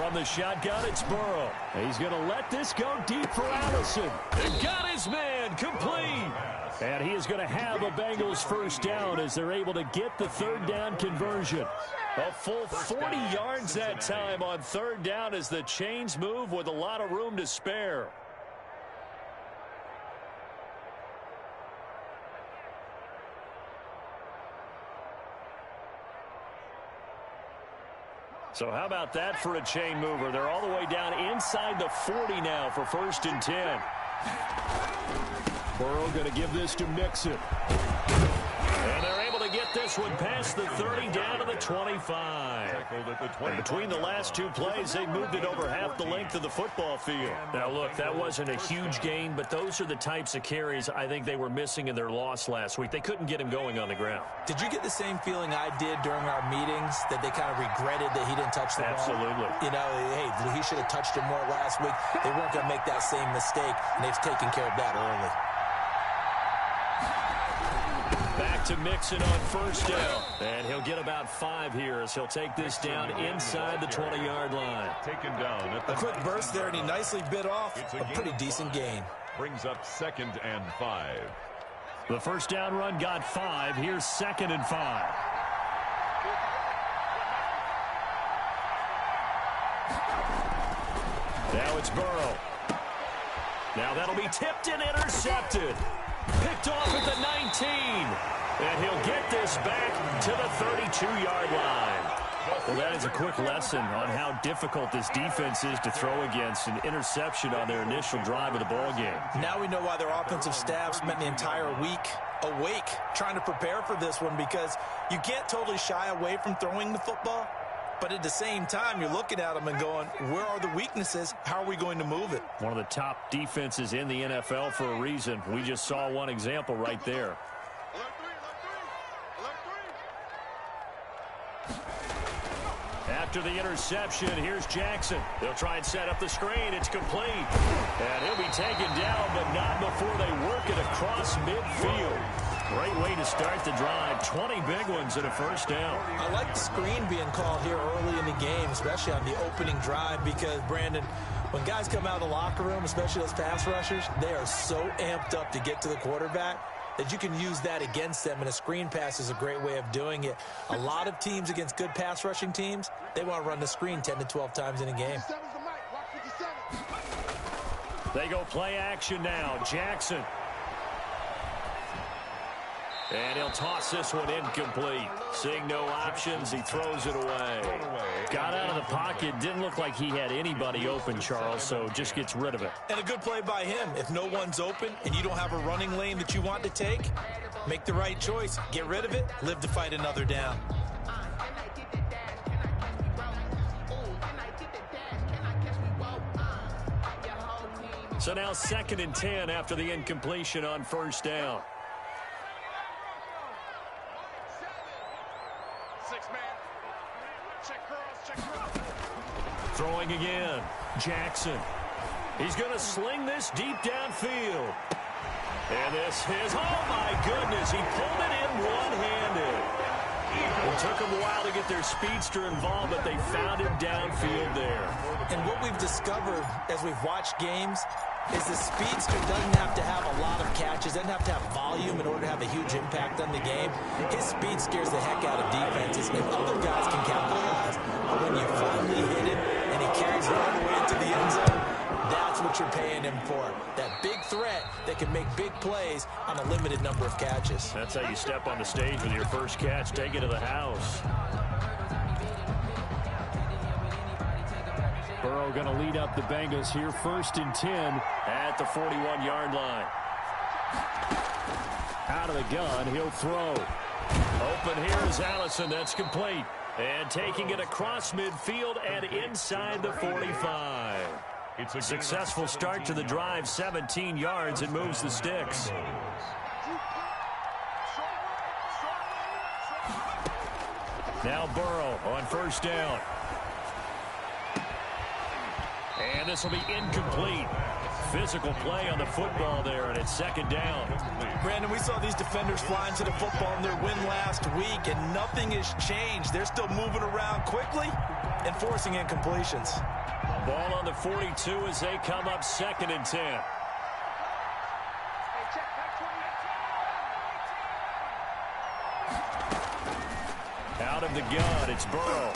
From the shotgun, it's Burrow. He's going to let this go deep for Allison. And got his man complete. And he is going to have a Bengals first down as they're able to get the third down conversion. A full 40 yards that time on third down as the chains move with a lot of room to spare. So how about that for a chain mover? They're all the way down inside the 40 now for 1st and 10. Burrow going to give this to Mixon. And they're able to get this one past the 30 down to the 25. And between the last two plays, they moved it over half the length of the football field. Now, look, that wasn't a huge gain, but those are the types of carries I think they were missing in their loss last week. They couldn't get him going on the ground. Did you get the same feeling I did during our meetings, that they kind of regretted that he didn't touch the ball? Absolutely. You know, hey, he should have touched it more last week. They weren't going to make that same mistake, and they've taken care of that early. Back to Mixon on first down. And he'll get about 5 here as he'll take this down inside the 20-yard line. Taken down at the a quick burst there, and he nicely bit off a pretty decent gain. Brings up 2nd and 5. The first down run got 5. Here's 2nd and 5. Now it's Burrow. Now that'll be tipped and intercepted. Picked off at the 19. And he'll get this back to the 32-yard line. Well, that is a quick lesson on how difficult this defense is to throw against. An interception on their initial drive of the ball game. Now we know why their offensive staff spent the entire week awake trying to prepare for this one, because you can't totally shy away from throwing the football. But at the same time, you're looking at them and going, where are the weaknesses? How are we going to move it? One of the top defenses in the NFL for a reason. We just saw one example right there. After the interception, here's Jackson. They'll try and set up the screen. It's complete. And he'll be taken down, but not before they work it across midfield. Great way to start the drive. 20 big ones and a first down. I like the screen being called here early in the game, especially on the opening drive, because, Brandon, when guys come out of the locker room, especially those pass rushers, they are so amped up to get to the quarterback that you can use that against them, and a screen pass is a great way of doing it. A lot of teams against good pass rushing teams, they want to run the screen 10 to 12 times in a game. They go play action now. Jackson. And he'll toss this one incomplete. Seeing no options, he throws it away. Got out of the pocket. Didn't look like he had anybody open, Charles, so just gets rid of it. And a good play by him. If no one's open and you don't have a running lane that you want to take, make the right choice. Get rid of it. Live to fight another down. So now 2nd and 10 after the incompletion on first down. Throwing again. Jackson. He's going to sling this deep downfield. And this is, oh my goodness, he pulled it in one-handed. It took them a while to get their speedster involved, but they found him downfield there. And what we've discovered as we've watched games is the speedster doesn't have to have a lot of catches, doesn't have to have volume in order to have a huge impact on the game. His speed scares the heck out of defenses, and other guys can capitalize. But when you finally hit him and he carries it all the way into the end zone, that's what you're paying him for. That big threat that can make big plays on a limited number of catches. That's how you step on the stage with your first catch. Take it to the house. Burrow going to lead up the Bengals here. 1st and 10 at the 41-yard line. Out of the gun, he'll throw. Open here is Allison. That's complete. And taking it across midfield and inside the 45. It's a successful start to the drive. 17 yards. It moves the sticks. Now Burrow on first down. And this will be incomplete. Physical play on the football there, and it's 2nd down. Brandon, we saw these defenders flying to the football in their win last week, and nothing has changed. They're still moving around quickly. and forcing incompletions. Ball on the 42 as they come up 2nd and 10. Out of the gun, it's Burrow.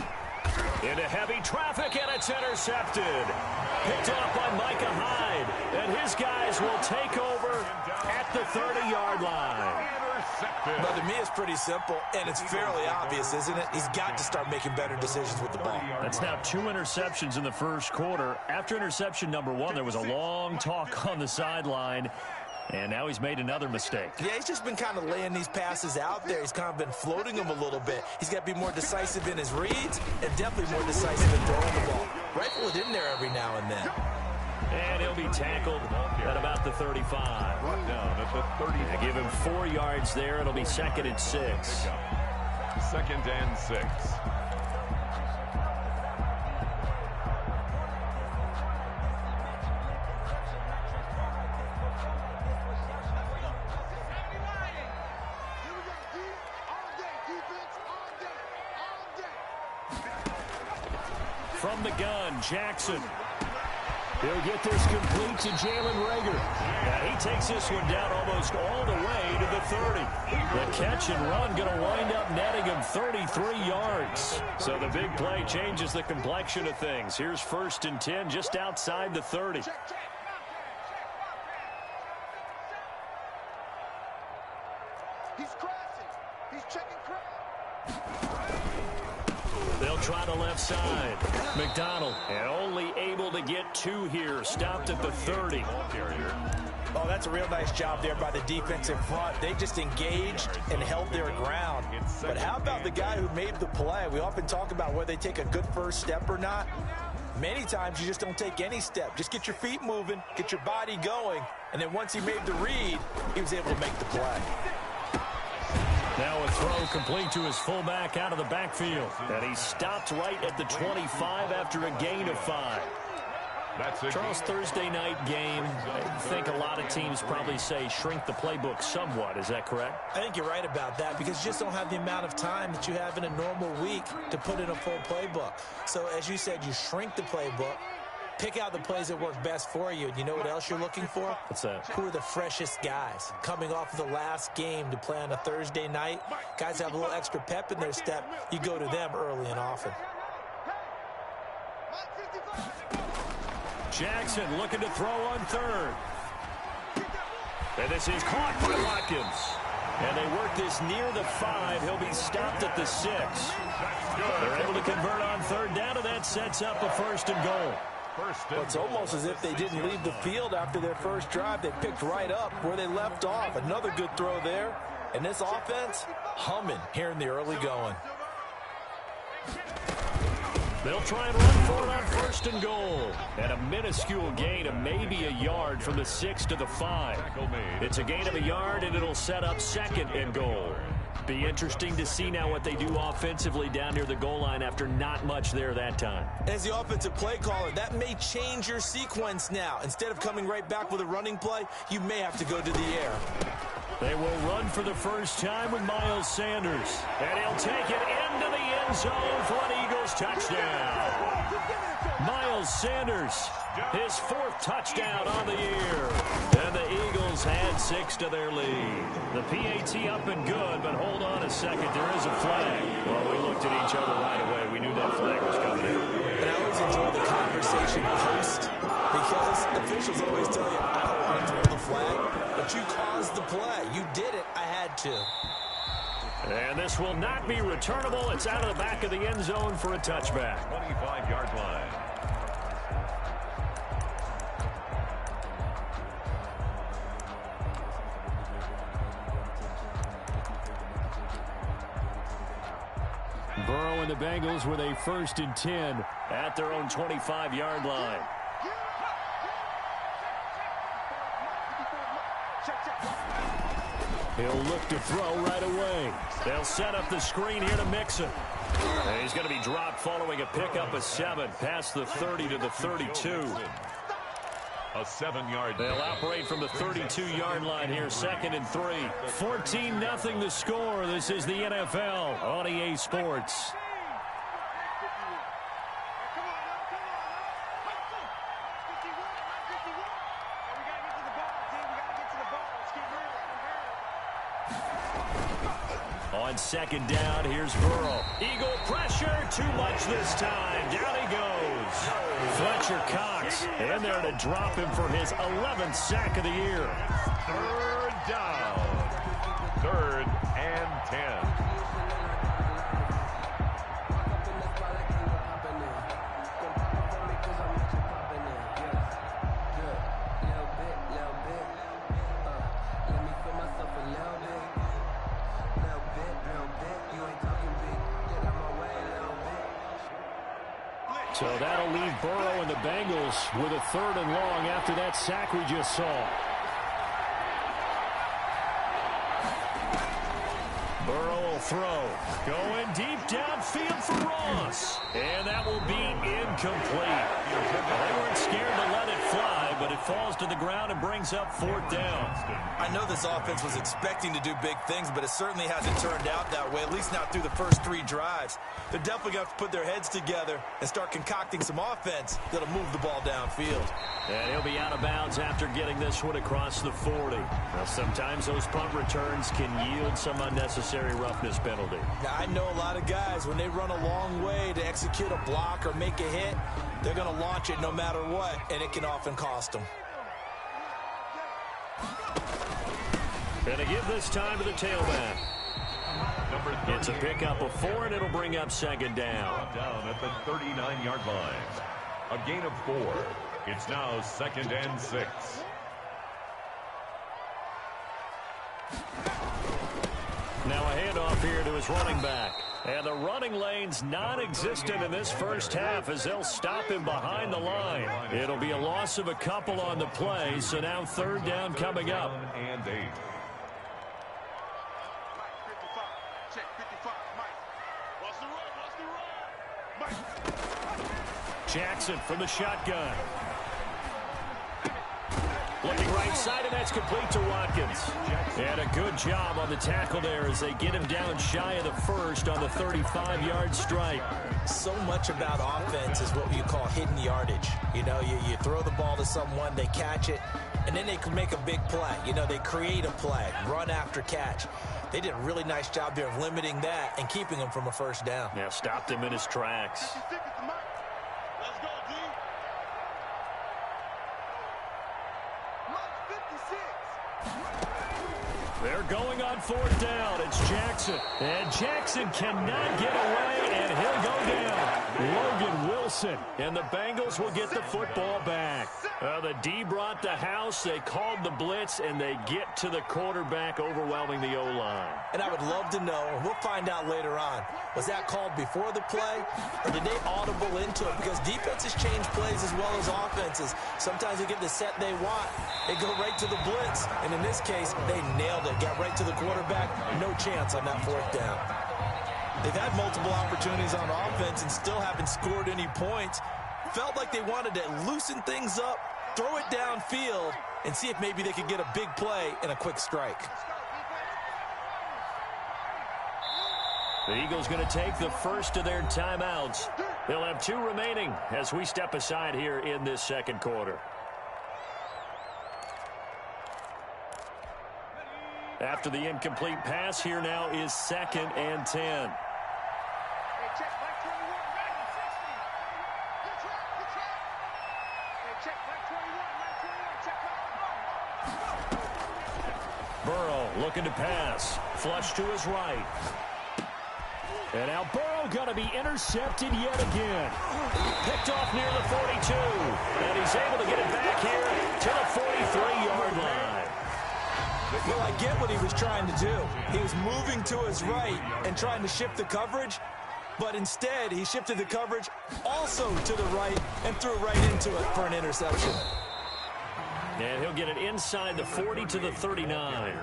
Into heavy traffic, and it's intercepted. Picked off by Micah Hyde, and his guys will take over at the 30-yard line. But to me, it's pretty simple, and it's fairly obvious, isn't it? He's got to start making better decisions with the ball. That's now 2 interceptions in the first quarter. After interception number 1, there was a long talk on the sideline. And now he's made another mistake. Yeah, he's just been kind of laying these passes out there. He's kind of been floating them a little bit. He's got to be more decisive in his reads and definitely more decisive in throwing the ball. Rifle it in there every now and then. And he'll be tackled at about the 35. Down at the 35. Give him 4 yards there. It'll be 2nd and 6. 2nd and 6. From the gun, Jackson. He'll get this complete to Jalen Reagor. Yeah, he takes this one down almost all the way to the 30. The catch and run going to wind up netting him 33 yards. So the big play changes the complexion of things. Here's 1st and 10 just outside the 30. He's crashing. He's checking crash. They'll try the left side. McDonald, and only able to get 2 here. Stopped at the 30. Oh, that's a real nice job there by the defense in front. They just engaged and held their ground. But how about the guy who made the play? We often talk about whether they take a good first step or not. Many times you just don't take any step. Just get your feet moving, get your body going, and then once he made the read, he was able to make the play. Now a throw complete to his fullback out of the backfield. And he stopped right at the 25 after a gain of 5. Charles, Thursday night game, I think a lot of teams probably say shrink the playbook somewhat. Is that correct? I think you're right about that because you just don't have the amount of time that you have in a normal week to put in a full playbook. So as you said, you shrink the playbook. Pick out the plays that work best for you. And you know what else you're looking for? What's that? Who are the freshest guys? Coming off of the last game to play on a Thursday night, guys have a little extra pep in their step. You go to them early and often. Jackson looking to throw on 3rd. And this is caught by Watkins. And they work this near the 5. He'll be stopped at the 6. They're able to convert on 3rd down, and that sets up a 1st and goal. Well, it's almost as if they didn't leave the field after their first drive. They picked right up where they left off. Another good throw there. And this offense, humming here in the early going. They'll try and run for it on 1st and goal. And a minuscule gain of maybe a yard from the 6 to the 5. It's a gain of a yard, and it'll set up 2nd and goal. Be interesting to see now what they do offensively down near the goal line after not much there that time. As the offensive play caller, that may change your sequence now. Instead of coming right back with a running play, you may have to go to the air. They will run for the first time with Miles Sanders. And he'll take it into the end zone for an Eagles touchdown. Miles Sanders, his 4th touchdown on the year. And the Eagles add 6 to their lead. The PAT up and good, but hold on a second. There is a flag. Well, we looked at each other right away. We knew that flag was coming in. And I always enjoy the conversation post because officials always tell you, I don't want to throw the flag, but you caused the play. You did it. I had to. And this will not be returnable. It's out of the back of the end zone for a touchback. 25-yard line. Burrow and the Bengals with a 1st and 10 at their own 25-yard line. He'll look to throw right away. They'll set up the screen here to Mixon. And he's going to be dropped following a pickup of 7 past the 30 to the 32. A 7-yard. They'll operate from the 32-yard line here, 2nd and 3. 14-0 the score. This is the NFL on EA Sports. On second down, here's Burrow. Eagle pressure, too much this time. Down he goes. Fletcher Cox in there to drop him for his 11th sack of the year. Third down. 3rd and 10. So that'll leave Burrow and the Bengals with a 3rd and long after that sack we just saw. Burrow will throw. Going deep downfield for Ross. And that will be incomplete. They weren't scared to let it fly, but it falls to the ground and brings up 4th down. I know this offense was expecting to do big things, but it certainly hasn't turned out that way, at least not through the first 3 drives. They're definitely going to have to put their heads together and start concocting some offense that'll move the ball downfield. And he'll be out of bounds after getting this one across the 40. Now, sometimes those punt returns can yield some unnecessary roughness penalty. Now, I know a lot of guys, when they run a long way to execute a block or make a hit, they're going to launch it no matter what, and it can often cost them. And to give this time to the tailback. It's a pickup of 4, and it'll bring up 2nd down. Down at the 39-yard line. A gain of 4. It's now 2nd and 6. Now a handoff here to his running back. And the running lane's non-existent in this first half as they'll stop him behind the line. It'll be a loss of a couple on the play, so now 3rd down coming up. And 8. Jackson from the shotgun. Looking right side, and that's complete to Watkins. And a good job on the tackle there as they get him down shy of the 1st on the 35-yard strike. So much about offense is what you call hidden yardage. You know, you throw the ball to someone, they catch it, and then they can make a big play. You know, they create a play, run after catch. They did a really nice job there of limiting that and keeping him from a 1st down. Yeah, stopped him in his tracks. Let's go, D. They're going on 4th down. It's Jackson. And Jackson cannot get away, and he'll go down. Logan Wilson. And the Bengals will get the football back. The D brought the house. They called the blitz, and they get to the quarterback, overwhelming the O-line. And I would love to know, and we'll find out later on, was that called before the play, or did they audible into it? Because defenses change plays as well as offenses. Sometimes they get the set they want. They go right to the blitz, and in this case, they nailed it. Got right to the quarterback. No chance on that 4th down. They've had multiple opportunities on offense and still haven't scored any points. Felt like they wanted to loosen things up, throw it downfield, and see if maybe they could get a big play and a quick strike. The Eagles going to take the first of their timeouts. They'll have 2 remaining as we step aside here in this 2nd quarter. After the incomplete pass, here now is 2nd and 10. Burrow looking to pass. Flush to his right. And now Burrow going to be intercepted yet again. Picked off near the 42. And he's able to get it back here to the 43-yard line. Well, I get what he was trying to do. He was moving to his right and trying to shift the coverage, but instead he shifted the coverage also to the right and threw right into it for an interception. And he'll get it inside the 40 to the 39.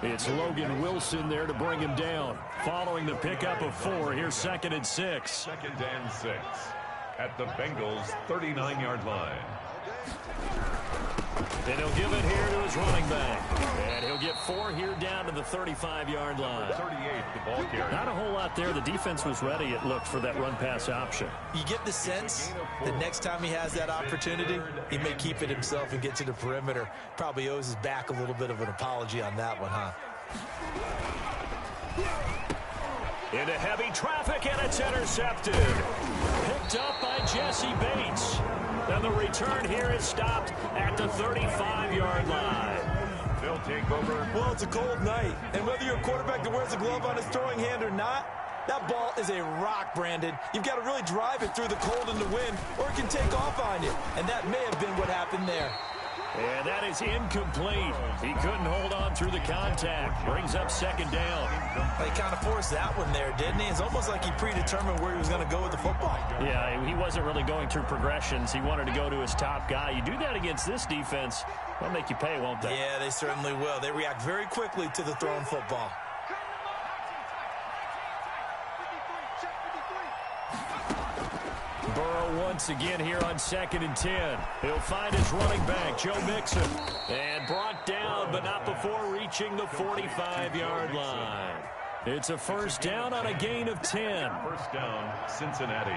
It's Logan Wilson there to bring him down. Following the pickup of 4, here's 2nd and 6. 2nd and 6 at the Bengals' 39-yard line. And he'll give it here to his running back. And he'll get 4 here down to the 35-yard line. 38, the ball carrier. Not a whole lot there. The defense was ready, it looked, for that run-pass option. You get the sense that next time he has that opportunity, he may keep it himself and get to the perimeter. Probably owes his back a little bit of an apology on that one, huh? Into heavy traffic, and it's intercepted. Picked up by Jesse Bates. And the return here is stopped at the 35-yard line. They'll take over. Well, it's a cold night, and whether you're a quarterback that wears a glove on his throwing hand or not, that ball is a rock, Brandon. You've got to really drive it through the cold and the wind, or it can take off on you. And that may have been what happened there. And that is incomplete. He couldn't hold on through the contact. Brings up second down. He kind of forced that one there, didn't he? It's almost like he predetermined where he was going to go with the football. Yeah, he wasn't really going through progressions. He wanted to go to his top guy. You do that against this defense, they'll make you pay, won't they? Yeah, they certainly will. They react very quickly to the thrown football. Burrow once again here on 2nd and 10. He'll find his running back, Joe Mixon. And brought down, but not before reaching the 45-yard line. It's a first down on a gain of 10. First down, Cincinnati.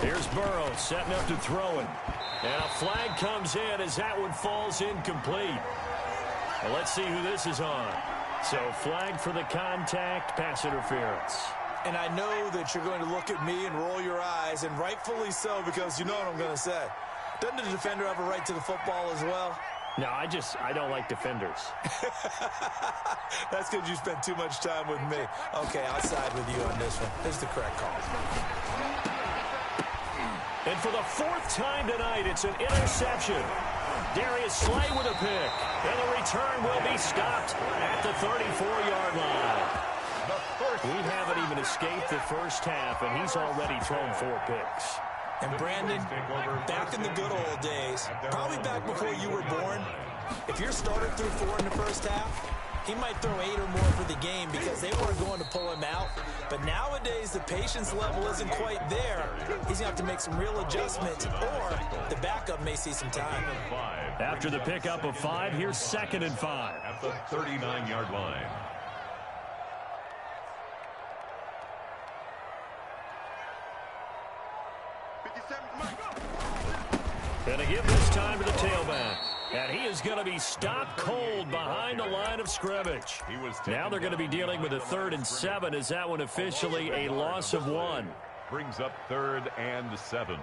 Here's Burrow setting up to throw it. And a flag comes in as that one falls incomplete. Well, let's see who this is on. So flag for the contact, pass interference. And I know that you're going to look at me and roll your eyes, and rightfully so, because you know what I'm going to say. Doesn't the defender have a right to the football as well? No, I don't like defenders. That's because you spent too much time with me. Okay, I'll side with you on this one. This is the correct call. And for the 4th time tonight, it's an interception. Darius Slay with a pick. And the return will be stopped at the 34-yard line. We haven't even escaped the first half, and he's already thrown 4 picks. And Brandon, back in the good old days, probably back before you were born, if your starter threw 4 in the first half, he might throw 8 or more for the game because they weren't going to pull him out. But nowadays, the patience level isn't quite there. He's going to have to make some real adjustments, or the backup may see some time. After the pickup of 5, here's 2nd and 5. At the 39-yard line. And to give this time to the tailback. And he is going to be stopped cold behind the line of scrimmage. Now they're going to be dealing with a 3rd and 7 as that one officially a loss of 1. Brings up 3rd and 7.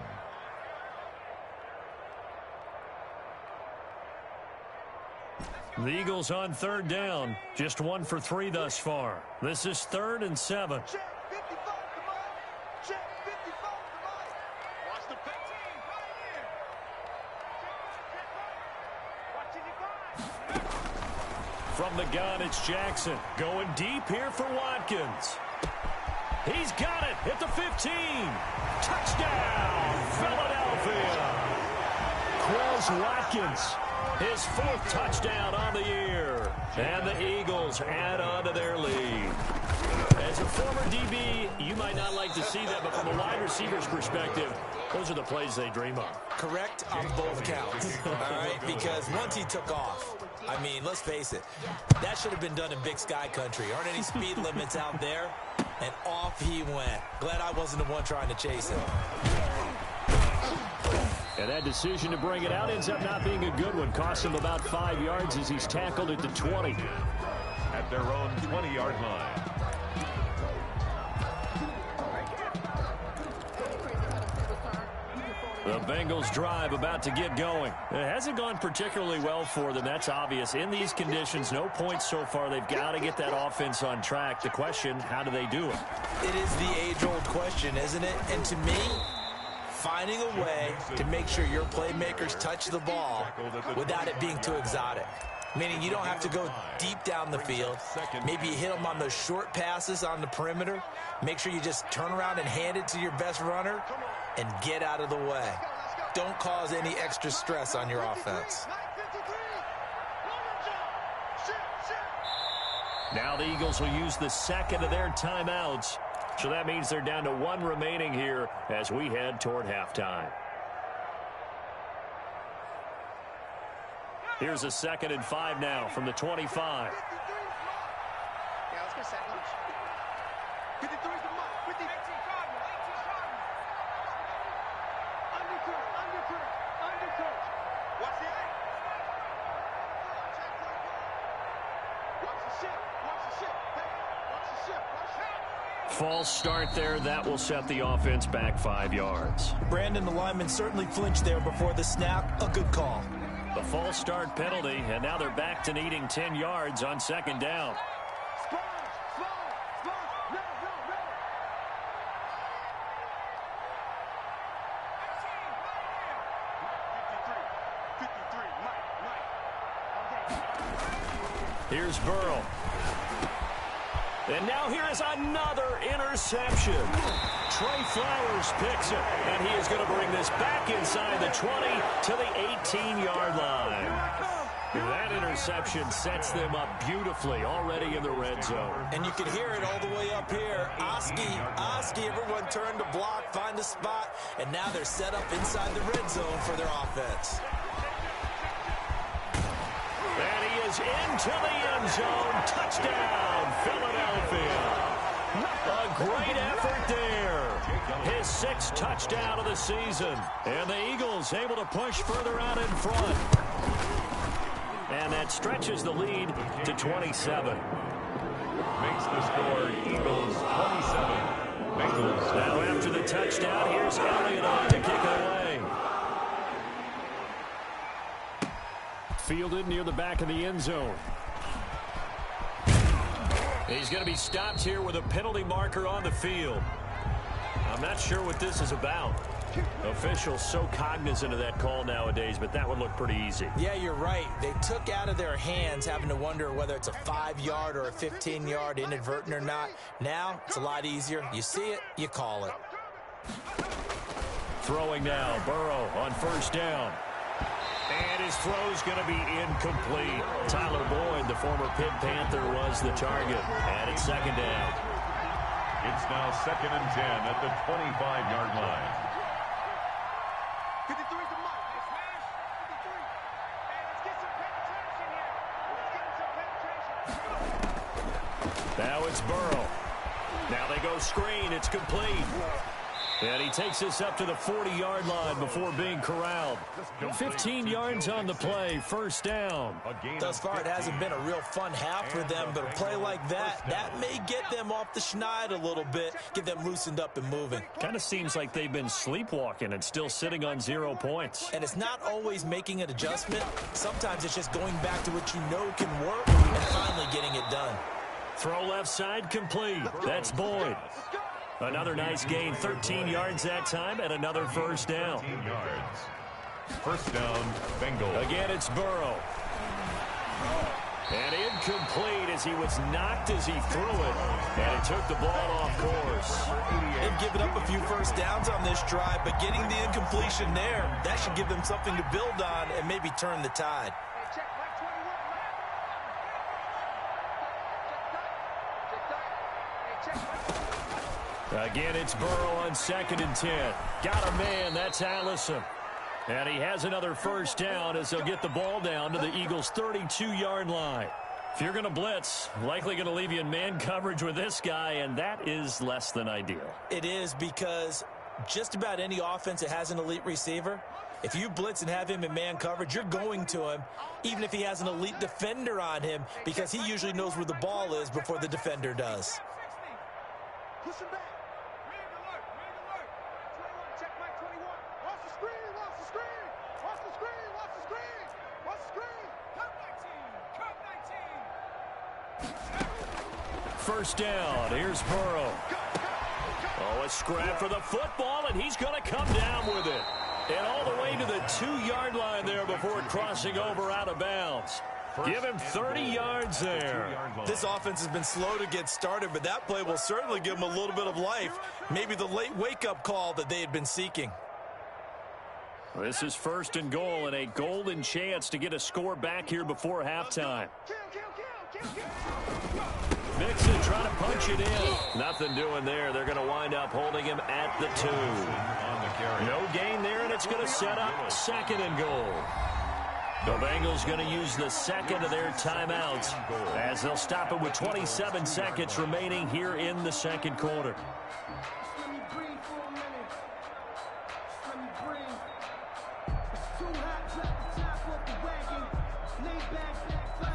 The Eagles on 3rd down. Just 1 for 3 thus far. This is 3rd and 7. From the gun, it's Jackson. Going deep here for Watkins. He's got it at the 15. Touchdown, Philadelphia. Quez Watkins, his 4th touchdown on the year. And the Eagles add on to their lead. As a former DB, you might not like to see that, but from a wide receiver's perspective, those are the plays they dream of. Correct on both counts, all right? Because once he took off, I mean, let's face it, that should have been done in Big Sky country. Aren't any speed limits out there? And off he went. Glad I wasn't the one trying to chase him. And that decision to bring it out ends up not being a good one. Cost him about 5 yards as he's tackled at the 20. At their own 20-yard line. The Bengals drive about to get going. It hasn't gone particularly well for them. That's obvious. In these conditions, no points so far. They've got to get that offense on track. The question, how do they do it? It is the age-old question, isn't it? And to me, finding a way to make sure your playmakers touch the ball without it being too exotic. Meaning you don't have to go deep down the field. Maybe you hit them on those short passes on the perimeter. Make sure you just turn around and hand it to your best runner and get out of the way. Don't cause any extra stress on your offense. Now the Eagles will use the 2nd of their timeouts. So that means they're down to 1 remaining here as we head toward halftime. Here's a 2nd and 5 now from the 25. Yeah, let's go set lunch. 53 is the mark. 50. 18 Cardinal. 18 Cardinal. Under False start there. That will set the offense back 5 yards. Brandon, the lineman certainly flinched there before the snap. A good call. The false start penalty, and now they're back to needing 10 yards on second down. Here's Burrow. And now here is another interception. Trey Flowers picks it, and he is going to bring this back inside the 20 to the 18-yard line. That interception sets them up beautifully already in the red zone. And you can hear it all the way up here. Oski, everyone turned to block, find a spot, and now they're set up inside the red zone for their offense. And he is into the end zone. Touchdown, Philadelphia. A great effort there. His 6th touchdown of the season. And the Eagles able to push further out in front. And that stretches the lead to 27. Makes the score Eagles 27. Bengals. Now after the touchdown, here's Elliott on to kick it away. Fielded near the back of the end zone. He's going to be stopped here with a penalty marker on the field. I'm not sure what this is about. Officials so cognizant of that call nowadays, but that would look pretty easy. Yeah, you're right. They took out of their hands having to wonder whether it's a 5-yard or a 15-yard inadvertent or not. Now, it's a lot easier. You see it, you call it. Throwing now, Burrow on first down. And his throw's going to be incomplete. Tyler Boyd, the former Pitt Panther, was the target. And it's second down. It's now 2nd and 10 at the 25-yard line. 53 to Mike. Let's 53. Hey, let's get some penetration here. Let's get some penetration. Now it's Burrow. Now they go screen. It's complete. And he takes this up to the 40-yard line before being corralled. 15 yards on the play, first down. Thus far, it hasn't been a real fun half for them, but a play like that may get them off the schneid a little bit, get them loosened up and moving. Kind of seems like they've been sleepwalking and still sitting on 0 points. And it's not always making an adjustment. Sometimes it's just going back to what you know can work and finally getting it done. Throw left side complete. That's Boyd. Another nice gain, 13 yards that time, and another first down. 13 yards. First down, Bengals. Again, it's Burrow. And incomplete as he was knocked as he threw it. And he took the ball off course. They've given up a few first downs on this drive, but getting the incompletion there, that should give them something to build on and maybe turn the tide. Check Mike 21. Check Mike. Again, it's Burrow on 2nd and 10. Got a man. That's Allison. And he has another first down as they'll get the ball down to the Eagles' 32-yard line. If you're going to blitz, likely going to leave you in man coverage with this guy, and that is less than ideal. It is, because just about any offense that has an elite receiver, if you blitz and have him in man coverage, you're going to him, even if he has an elite defender on him, because he usually knows where the ball is before the defender does. Push him back. Read alert. 21. Check Mike 21. Watch the screen. Watch the screen. Watch the screen. Watch the screen. Watch the screen. Cut 19. First down. Here's Burrow. Oh, a scrap for the football, and he's going to come down with it. And all the way to the 2-yard line there before crossing over out of bounds. Give him 30 yards there. This offense has been slow to get started, but that play will certainly give them a little bit of life. Maybe the late wake-up call that they had been seeking. This is 1st and goal, and a golden chance to get a score back here before halftime. Mixon trying to punch it in. Nothing doing there. They're going to wind up holding him at the 2. No gain there, and it's going to set up 2nd and goal. The Bengals going to use the second of their timeouts as they'll stop it with 27 seconds remaining here in the second quarter.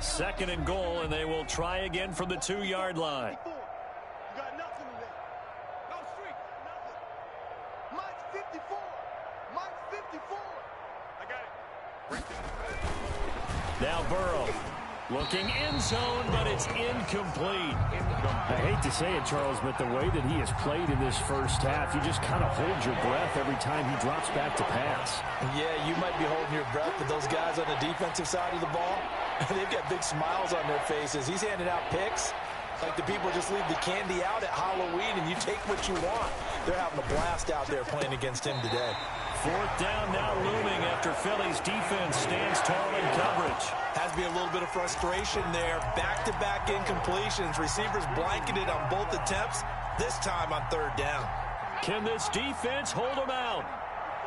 Second and goal, and they will try again from the 2-yard line. You got nothing today. 54. Mike 54. I got it. Now Burrow looking end zone, but it's incomplete. I hate to say it, Charles, but the way that he has played in this first half, you just kind of hold your breath every time he drops back to pass. Yeah, you might be holding your breath, but those guys on the defensive side of the ball, they've got big smiles on their faces. He's handing out picks like the people just leave the candy out at Halloween and you take what you want. They're having a blast out there playing against him today. Fourth down now looming after Philly's defense stands tall in coverage. Has to be a little bit of frustration there. Back-to-back incompletions. Receivers blanketed on both attempts, this time on third down. Can this defense hold them out?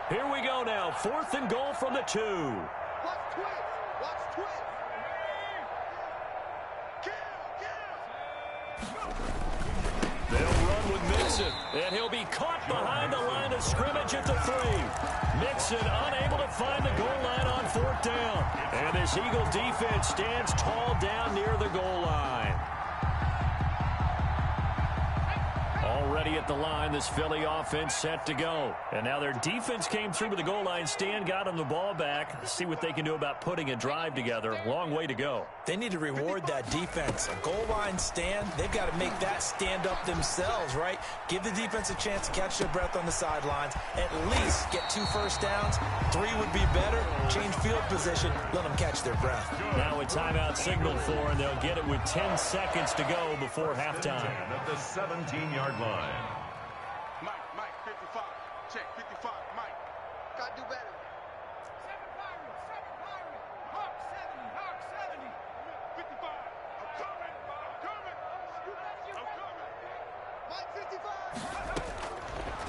Here we go now. 4th and goal from the 2. Watch twist. Watch twist. They'll run with Mixon, and he'll be caught behind the line of scrimmage at the 3. Mixon unable to find the goal line on 4th down. And this Eagle defense stands tall down near the goal line. Already at the line, this Philly offense set to go. And now their defense came through with the goal line stand, got them the ball back. See what they can do about putting a drive together. Long way to go. They need to reward that defense. A goal line stand, they've got to make that stand up themselves, right? Give the defense a chance to catch their breath on the sidelines. At least get 2 first downs. 3 would be better. Change field position. Let them catch their breath. Now a timeout signaled for, and they'll get it with 10 seconds to go before halftime. At the 17-yard line. Mike 55. Check 55. Mike. Gotta do better. 7 Pirates. Hawk 70. Hawk 70. 55. I'm coming. Mike 55.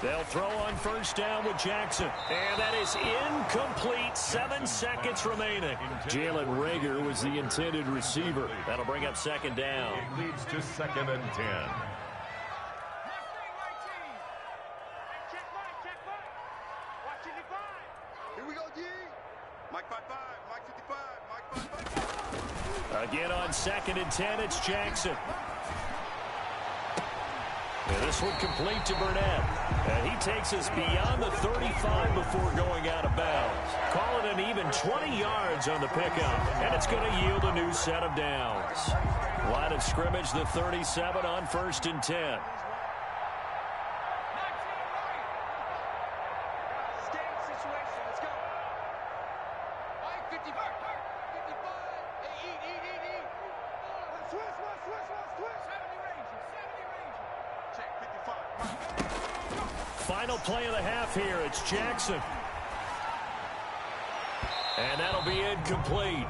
They'll throw on first down with Jackson. And that is incomplete. 7 seconds remaining. Jalen Reagor was the intended receiver. That'll bring up second down. It leads to 2nd and 10. Here we go, G. Mike 55. Mike 55. Mike 55. Again on 2nd and 10, it's Jackson. And this one complete to Burnett. And he takes us beyond the 35 before going out of bounds. Call it an even 20 yards on the pickup. And it's going to yield a new set of downs. Line of scrimmage, the 37 on 1st and 10. Final play of the half here. It's Jackson. And that'll be incomplete.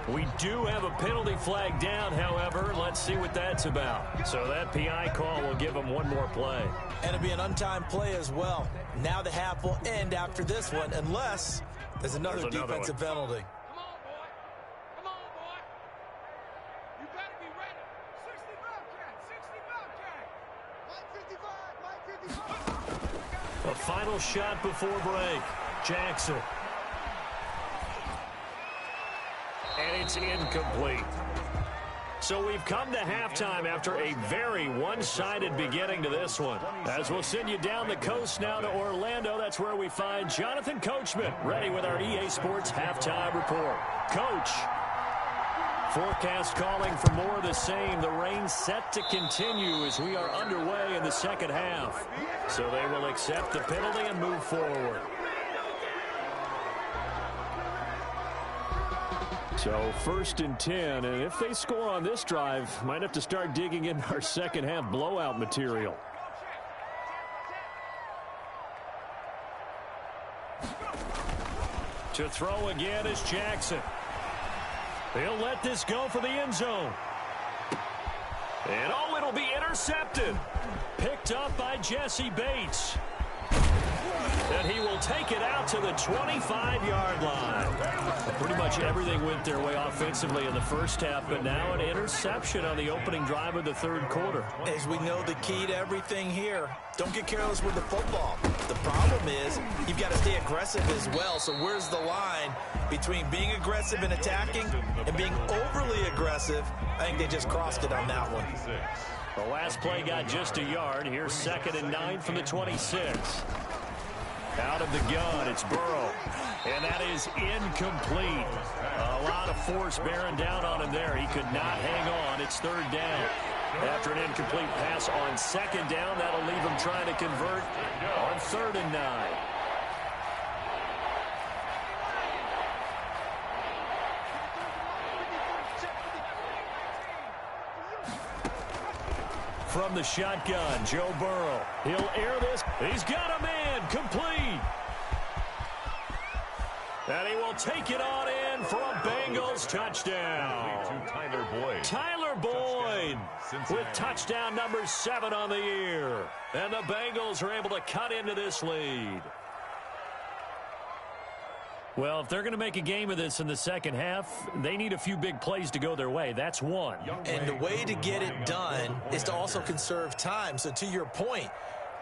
We do have a penalty flag down, however. Let's see what that's about. So that PI call will give them one more play. And it'll be an untimed play as well. Now the half will end after this one, unless there's another defensive penalty. Come on, boy. Come on, boy. You better be ready. 60 Bobcat. 60 Bobcat. Mike 55. Mike 55. A final shot before break. Jackson. And it's incomplete. So we've come to halftime after a very one-sided beginning to this one. As we'll send you down the coast now to Orlando, that's where we find Jonathan Coachman ready with our EA Sports Halftime Report. Coach. Forecast calling for more of the same. The rain set to continue as we are underway in the second half. So they will accept the penalty and move forward. So 1st and 10, and if they score on this drive, might have to start digging in our second half blowout material. To throw again is Jackson. He'll let this go for the end zone. And oh, it'll be intercepted. Picked up by Jesse Bates. And he will take it out to the 25-yard line. Pretty much everything went their way offensively in the first half, but now an interception on the opening drive of the third quarter. As we know, the key to everything here, don't get careless with the football. The problem is you've got to stay aggressive as well. So where's the line between being aggressive and attacking and being overly aggressive? I think they just crossed it on that one. The last play got just a yard. Here's 2nd and 9 from the 26. Out of the gun, it's Burrow. And that is incomplete. A lot of force bearing down on him there. He could not hang on. It's third down. After an incomplete pass on second down, that'll leave him trying to convert on 3rd and 9. From the shotgun, Joe Burrow. He'll air this. He's got a man. Complete. And he will take it on in for a Bengals touchdown. To Tyler Boyd. Tyler Boyd with touchdown number 7 on the year. And the Bengals are able to cut into this lead. Well, if they're going to make a game of this in the second half, they need a few big plays to go their way. That's one. And the way to get it done is to also conserve time. So to your point,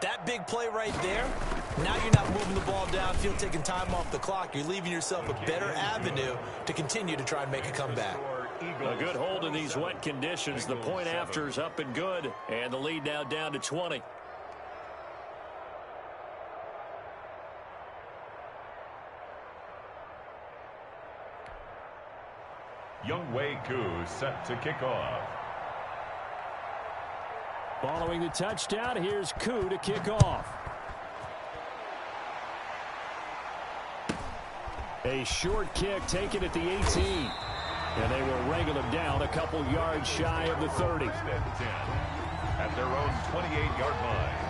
that big play right there, now you're not moving the ball downfield, taking time off the clock. You're leaving yourself a better avenue to continue to try and make a comeback. A good hold in these wet conditions. The point after is up and good. And the lead now down to 20. Younghoe Koo set to kick off. Following the touchdown, here's Koo to kick off. A short kick taken at the 18. And they will wrangle him down a couple yards shy of the 30. At their own 28-yard line.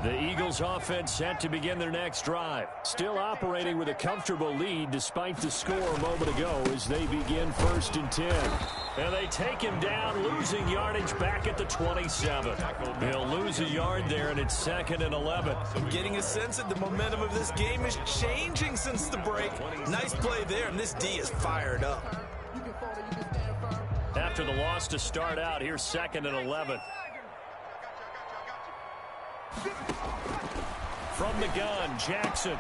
The Eagles offense set to begin their next drive. Still operating with a comfortable lead despite the score a moment ago as they begin 1st and 10. And they take him down, losing yardage back at the 27. They'll lose a yard there, and it's 2nd and 11. I'm getting a sense that the momentum of this game is changing since the break. Nice play there, and this D is fired up. After the loss to start out, here's 2nd and 11. From the gun, Jackson.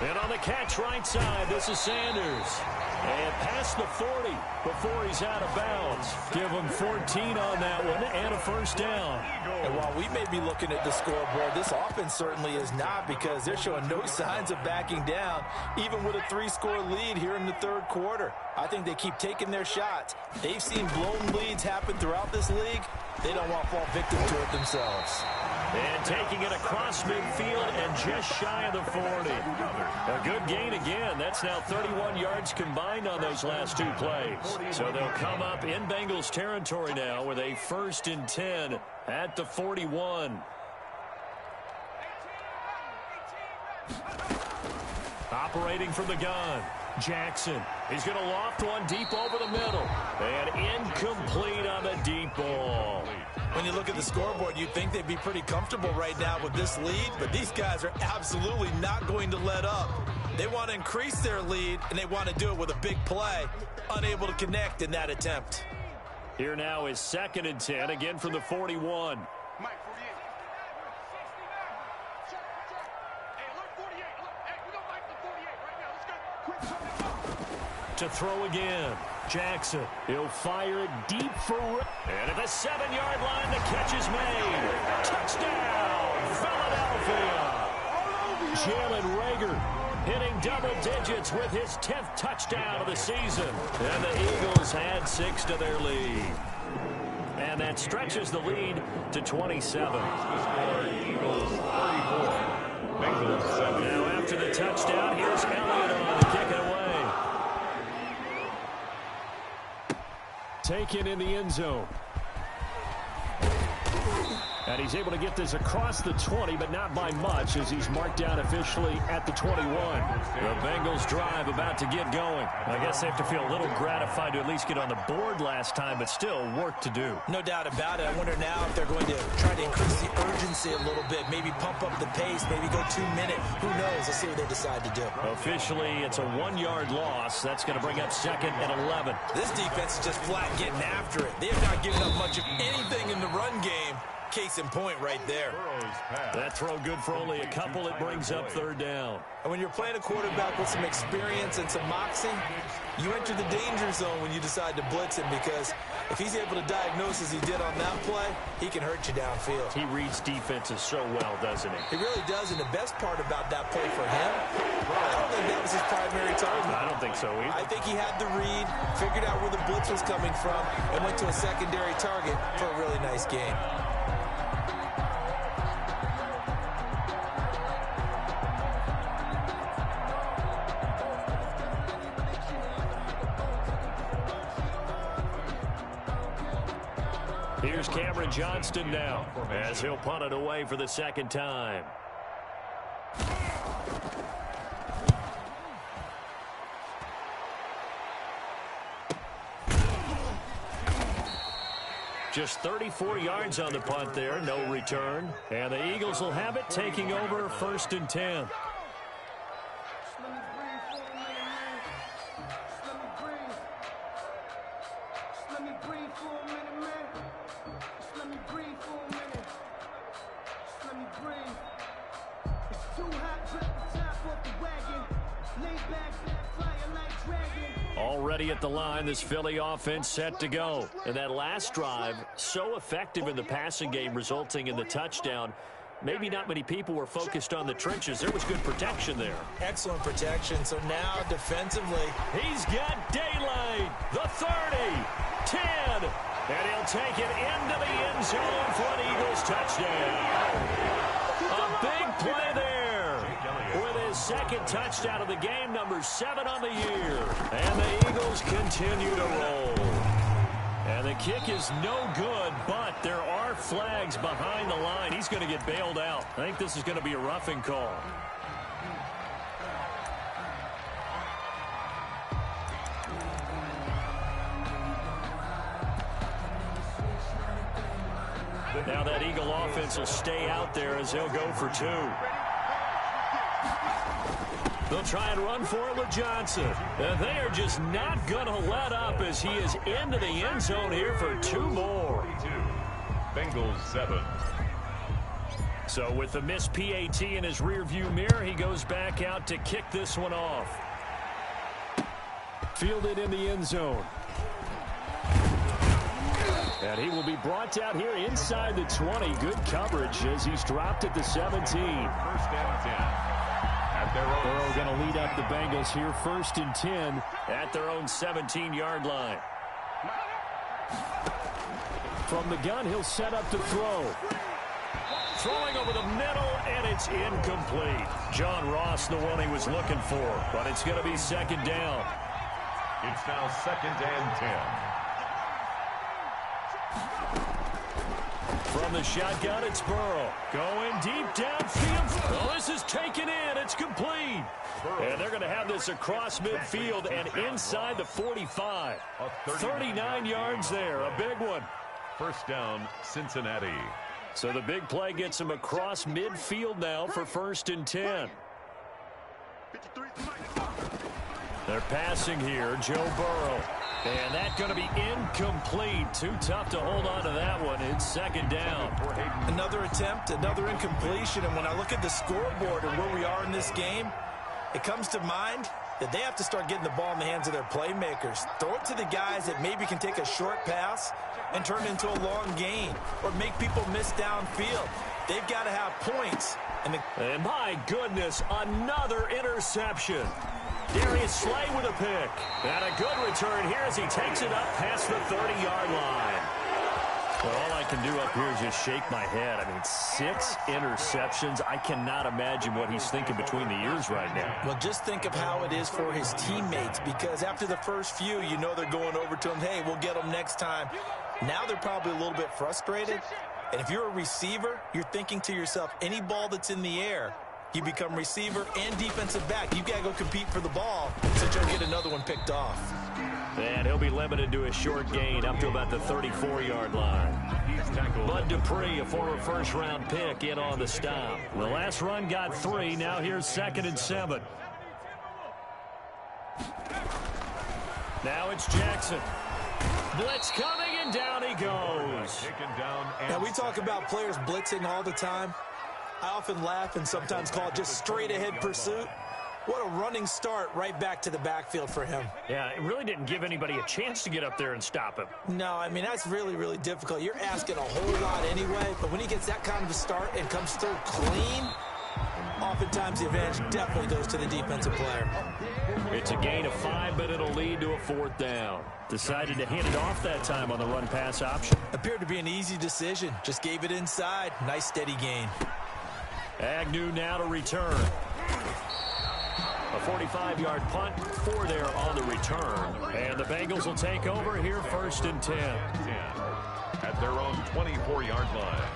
And on the catch right side, this is Sanders. And past the 40 before he's out of bounds. Give him 14 on that one and a first down. And while we may be looking at the scoreboard, this offense certainly is not, because they're showing no signs of backing down, even with a 3-score lead here in the 3rd quarter. I think they keep taking their shots. They've seen blown leads happen throughout this league. They don't want to fall victim to it themselves. And taking it across midfield and just shy of the 40. A good gain again. That's now 31 yards combined on those last 2 plays. So they'll come up in Bengals territory now with a 1st and 10 at the 41. Operating from the gun, Jackson. He's going to loft one deep over the middle. And incomplete on the deep ball. When you look at the scoreboard, you'd think they'd be pretty comfortable right now with this lead, but these guys are absolutely not going to let up. They want to increase their lead, and they want to do it with a big play. Unable to connect in that attempt. Here now is 2nd and 10, again from the 41. Mike, 48. Hey, look, 48. Look, hey, we don't like the 48 right now. Let's go. To throw again, Jackson. He'll fire it deep for... And at the 7-yard line, the catch is made. Touchdown, Philadelphia. Jalen Reagor hitting double digits with his 10th touchdown of the season. And the Eagles add 6 to their lead. And that stretches the lead to 27. Eagles 34. Bengals 7. Now after the touchdown, here's Elliott on to kick it away. Taken in the end zone. And he's able to get this across the 20, but not by much, as he's marked down officially at the 21. The Bengals drive about to get going. I guess they have to feel a little gratified to at least get on the board last time, but still work to do. No doubt about it. I wonder now if they're going to try to increase the urgency a little bit, maybe pump up the pace, maybe go 2-minute. Who knows? Let's see what they decide to do. Officially, it's a 1-yard loss. That's going to bring up 2nd and 11. This defense is just flat getting after it. They have not given up much of anything in the run game. Case in point right there. That throw good for only a couple. It brings up third down. And when you're playing a quarterback with some experience and some moxie, you enter the danger zone when you decide to blitz him, because if he's able to diagnose as he did on that play, he can hurt you downfield. He reads defenses so well, doesn't he? He really does, and the best part about that play for him, I don't think that was his primary target. I don't think so either. I think he had the read, figured out where the blitz was coming from, and went to a secondary target for a really nice game. Here's Cameron Johnston now, as he'll punt it away for the second time. Just 34 yards on the punt there, no return. And the Eagles will have it, taking over 1st and 10. Already at the line, this Philly offense set to go. And that last drive, so effective in the passing game, resulting in the touchdown. Maybe not many people were focused on the trenches. There was good protection there. Excellent protection. So now defensively, he's got daylight. The 30, 10, and he'll take it into the end zone for an Eagles touchdown. A big play there. With his second touchdown of the game, number 7 on the year. And the Eagles continue to roll. And the kick is no good, but there are flags behind the line. He's going to get bailed out. I think this is going to be a roughing call. Now that Eagle offense will stay out there as they'll go for 2. They'll try and run for it with Johnson. And they are just not going to let up as he is into the end zone here for 2 more. Bengals 7. So with the missed PAT in his rearview mirror, he goes back out to kick this one off. Fielded in the end zone. And he will be brought down here inside the 20. Good coverage as he's dropped at the 17. 1st and 10. Burrow going to lead up the Bengals here, 1st and 10 at their own 17-yard line. From the gun, he'll set up to throw. Throwing over the middle, and it's incomplete. John Ross, the one he was looking for, but it's going to be 2nd down. It's now 2nd and 10. From the shotgun, it's Burrow. Going deep downfield. Oh, this is taken in. It's complete. And they're going to have this across midfield and inside the 45. 39 yards there. A big one. 1st down, Cincinnati. So the big play gets him across midfield now for 1st and 10. They're passing here. Joe Burrow. And that's going to be incomplete. Too tough to hold on to that one. It's 2nd down. Another attempt, another incompletion. And when I look at the scoreboard and where we are in this game, it comes to mind that they have to start getting the ball in the hands of their playmakers. Throw it to the guys that maybe can take a short pass and turn it into a long gain or make people miss downfield. They've got to have points. And my goodness, another interception. Darius Slay with a pick. And a good return here as he takes it up past the 30-yard line. Well, all I can do up here is just shake my head. I mean, 6 interceptions. I cannot imagine what he's thinking between the ears right now. Well, just think of how it is for his teammates, because after the first few, you know they're going over to him, hey, we'll get them next time. Now they're probably a little bit frustrated. And if you're a receiver, you're thinking to yourself, any ball that's in the air, you become receiver and defensive back. You've got to go compete for the ball so you'll get another one picked off. And he'll be limited to a short gain up to about the 34-yard line. Bud Dupree, a former first-round pick, in on the stop. The last run got 3. Now here's 2nd and 7. Now it's Jackson. Blitz coming, and and down he goes. Now, we talk about players blitzing all the time. I often laugh and sometimes call it just straight-ahead pursuit. What a running start right back to the backfield for him. Yeah, it really didn't give anybody a chance to get up there and stop him. No, I mean, that's really, really difficult. You're asking a whole lot anyway, but when he gets that kind of a start and comes through clean, oftentimes the advantage definitely goes to the defensive player. It's a gain of 5, but it'll lead to a 4th down. Decided to hand it off that time on the run-pass option. Appeared to be an easy decision. Just gave it inside. Nice, steady gain. Agnew now to return. A 45-yard punt, 4 there on the return. And the Bengals will take over here 1st and 10. At their own 24-yard line.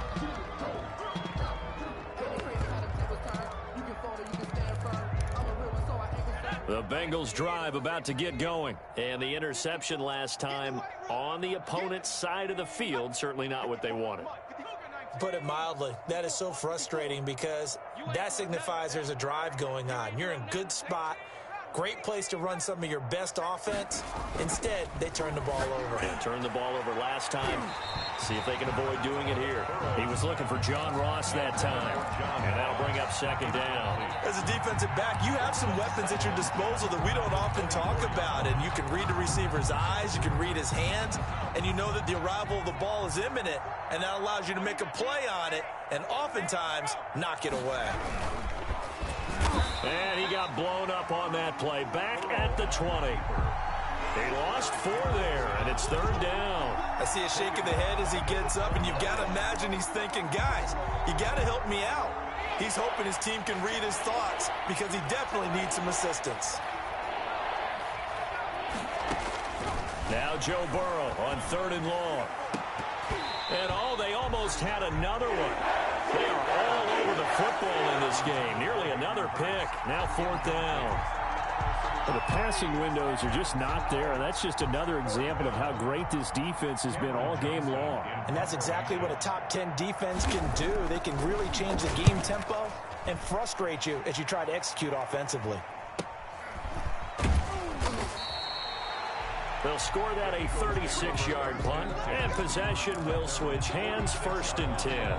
The Bengals drive about to get going. And the interception last time on the opponent's side of the field, certainly not what they wanted. Put it mildly, that is so frustrating because that signifies there's a drive going on. You're in good spot, great place to run some of your best offense. Instead, they turn the ball over. Yeah, turned the ball over last time. See if they can avoid doing it here. He was looking for John Ross that time. And that'll bring up 2nd down. As a defensive back, you have some weapons at your disposal that we don't often talk about. And you can read the receiver's eyes, you can read his hands, and you know that the arrival of the ball is imminent. And that allows you to make a play on it and oftentimes knock it away. And he got blown up on that play. Back at the 20. They lost 4 there, and it's 3rd down. I see a shake of the head as he gets up, and you've got to imagine he's thinking, guys, you got to help me out. He's hoping his team can read his thoughts because he definitely needs some assistance. Now Joe Burrow on 3rd and long. And they almost had another one. They are all over the football in this game. Nearly another pick. Now 4th down. Well, the passing windows are just not there. That's just another example of how great this defense has been all game long. And that's exactly what a top 10 defense can do. They can really change the game tempo and frustrate you as you try to execute offensively. They'll score that a 36-yard punt, and possession will switch hands. 1st and 10.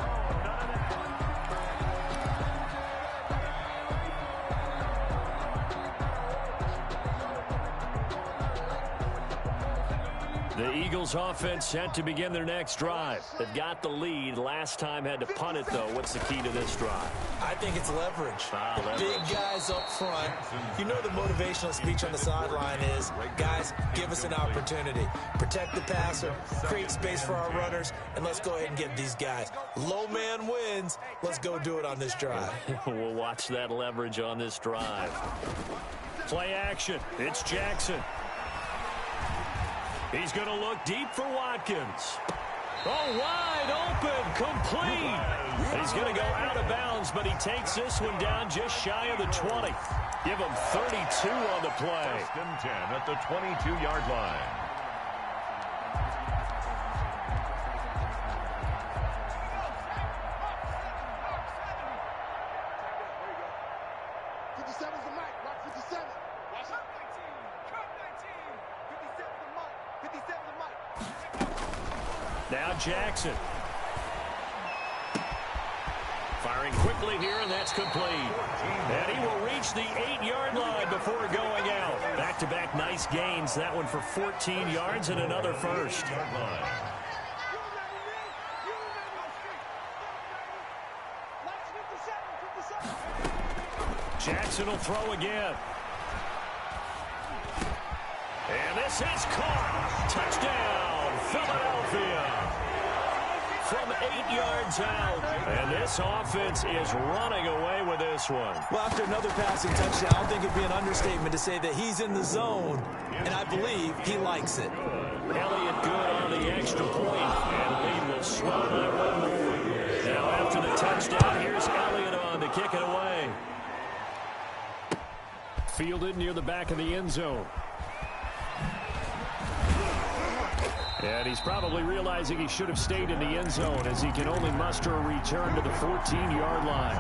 The Eagles offense set to begin their next drive. They've got the lead. Last time had to punt it, though. What's the key to this drive? I think it's leverage. Leverage. Big guys up front. You know the motivational speech on the sideline is, guys, give us an opportunity. Protect the passer, create space for our runners, and let's go ahead and get these guys. Low man wins. Let's go do it on this drive. We'll watch that leverage on this drive. Play action. It's Jackson. He's going to look deep for Watkins. Oh, wide open, complete. He's going to go out of bounds, but he takes this one down just shy of the 20. Give him 32 on the play. 1st and 10 at the 22-yard line. Now Jackson. Firing quickly here, and that's complete. And he will reach the 8-yard line before going out. Back-to-back nice gains. That one for 14 yards and another first. Jackson will throw again. And this is caught. Touchdown, Philadelphia. From 8 yards out. And this offense is running away with this one. Well, after another passing touchdown, I don't think it'd be an understatement to say that he's in the zone, and I believe he likes it. Elliott good on the extra point, and lead will swell by one more. Now after the touchdown, here's Elliott on to kick it away. Fielded near the back of the end zone. And he's probably realizing he should have stayed in the end zone as he can only muster a return to the 14-yard line.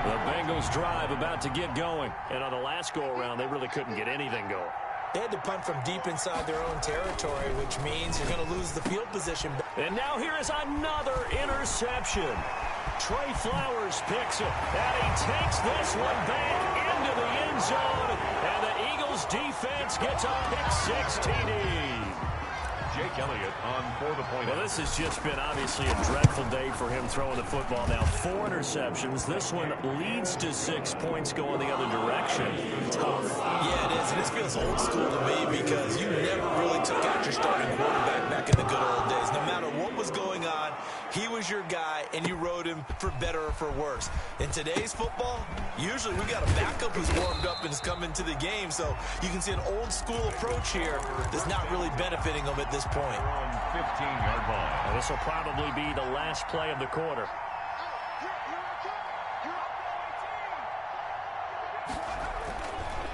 The Bengals drive about to get going. And on the last go-around, they really couldn't get anything going. They had to punt from deep inside their own territory, which means you're going to lose the field position. And now here is another interception. Trey Flowers picks it, and he takes this one back into the end zone, and the Eagles defense gets a pick-6 TD. Jake Elliott on for the point. Well, this has just been obviously a dreadful day for him throwing the football. Now 4 interceptions. This one leads to 6 points going the other direction. Tough. Yeah, it is. And this feels old school to me because you never really took out your starting quarterback back in the good old days. No matter what was going on, he was your guy, and you rode him for better or for worse. In today's football, usually we got a backup who's warmed up and has come into the game, so you can see an old school approach here that's not really benefiting them at this point. On 15-yard line. This will probably be the last play of the quarter.